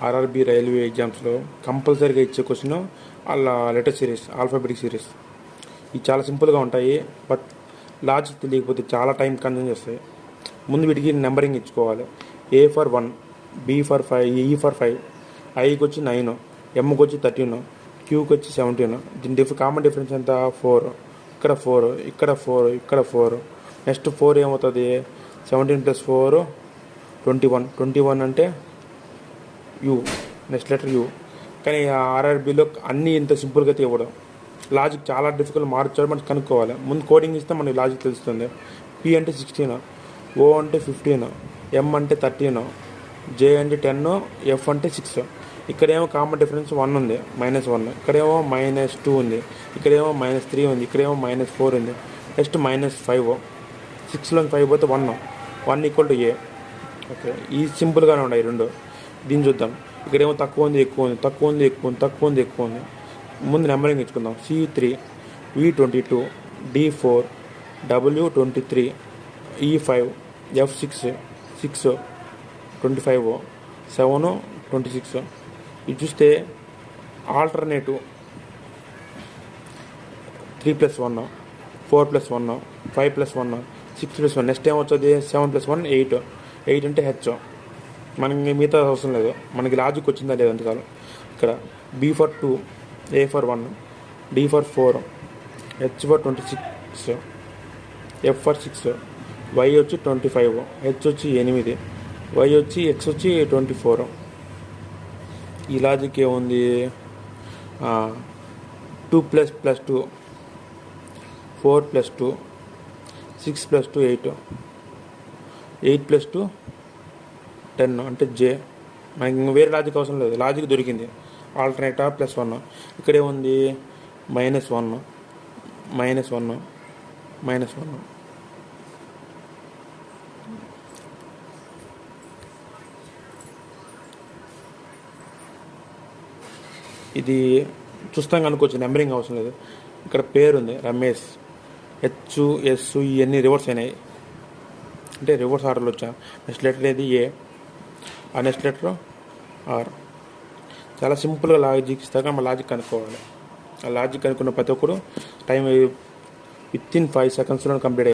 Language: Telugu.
ఆర్ఆర్బి రైల్వే ఎగ్జామ్స్లో కంపల్సరీగా ఇచ్చే క్వశ్చన్ అలా లెటర్ సిరీస్, ఆల్ఫాబెటిక్ సిరీస్. ఇవి చాలా సింపుల్గా ఉంటాయి, బట్ లాజిక్ తెలియకపోతే చాలా టైం కన్జ్యూమ్ చేస్తాయి. ముందు వీటికి నెంబరింగ్ ఇచ్చుకోవాలి. ఏ ఫర్ 1, బి ఫర్ 5, ఈ ఫర్ 5, ఐకి వచ్చి 9, ఎంకి వచ్చి 13, క్యూకి వచ్చి 17. దీని కామన్ డిఫరెన్స్ ఎంత? 4. ఇక్కడ 4, ఇక్కడ 4, ఇక్కడ 4. నెక్స్ట్ 4 ఏమవుతుంది? 17 + 4 21. 21 అంటే యూ, నెక్స్ట్ లెటర్ యూ. కానీ ఆర్ఆర్బీలో అన్నీ ఇంత సింపుల్గా ఇవ్వడం, లాజిక్ చాలా డిఫికల్ట్ మార్చాడు. మనం కనుక్కోవాలి. ముందు కోడింగ్ ఇస్తే మనకి లాజిక్ తెలుస్తుంది. పి అంటే 16, ఓ అంటే 15, ఎం అంటే 13, జే అంటే 10, ఎఫ్ అంటే 6. ఇక్కడేమో కామన్ డిఫరెన్స్ 1 ఉంది, -1. ఇక్కడేమో -2 ఉంది, ఇక్కడేమో -3 ఉంది, ఇక్కడేమో -4 ఉంది. నెక్స్ట్ -5. 6లో 5 పోతే 1 = ఏ. ఓకే, ఈ సింపుల్గానే ఉన్నాయి రెండు. దీన్ని చూద్దాం. ఇక్కడేమో తక్కువ ఉంది, ఎక్కువ ఉంది, తక్కువ ఉంది, ఎక్కువ ఉంది, తక్కువ ఉంది, ఎక్కువ ఉంది. ముందు numbering ఇచ్చుకుందాం. C3, V22, D4, W23, E5, F6, 6, 25, 7, 26. ఇది చూస్తే ఆల్టర్నేటివ్ 3+1, 4+1, 5+1, 6+1. నెక్స్ట్ ఏమవుతుంది? 7+1, 8. 8 అంటే హెచ్. మనకి మిగతా అవసరం లేదు, మనకి లాజిక్ వచ్చిందా లేదా అంతకాలం. ఇక్కడ B for 2, A for 1, D for 4, H for 26, F for 6, Y వచ్చి 25, H వచ్చి 8, Y వచ్చి X వచ్చి 24. ఈ లాజిక్ ఏముంది? 2 + 2, 4 + 2, 6 + 2, 8, 8 + 2, 10 అంటే జే. మనకి వేరే లాజిక్ అవసరం లేదు, లాజిక్ దొరికింది. ఆల్టర్నేటివ్ +1. ఇక్కడేముంది? -1, -1, -1. ఇది చూస్తాం అనుకోవచ్చు, నెంబరింగ్ అవసరం లేదు. ఇక్కడ పేరు ఉంది రమేష్, హెచ్, ఎస్, ఇవన్నీ రివర్స్ అయినాయి అంటే రివర్స్ ఆర్డర్లో వచ్చా. నెక్స్ట్ లెటర్ ఏది? ఏ. ఆ నెక్స్ట్ లెటర్ ఆర్. చాలా సింపుల్గా లాజిక్ ఇస్తాక మన లాజిక్ కనుక్కోవాలి. ఆ లాజిక్ కనుక్కున్న ప్రతి ఒక్కరు టైం విత్ ఇన్ 5 సెకండ్స్లో కంప్లీట్ అయ్యింది.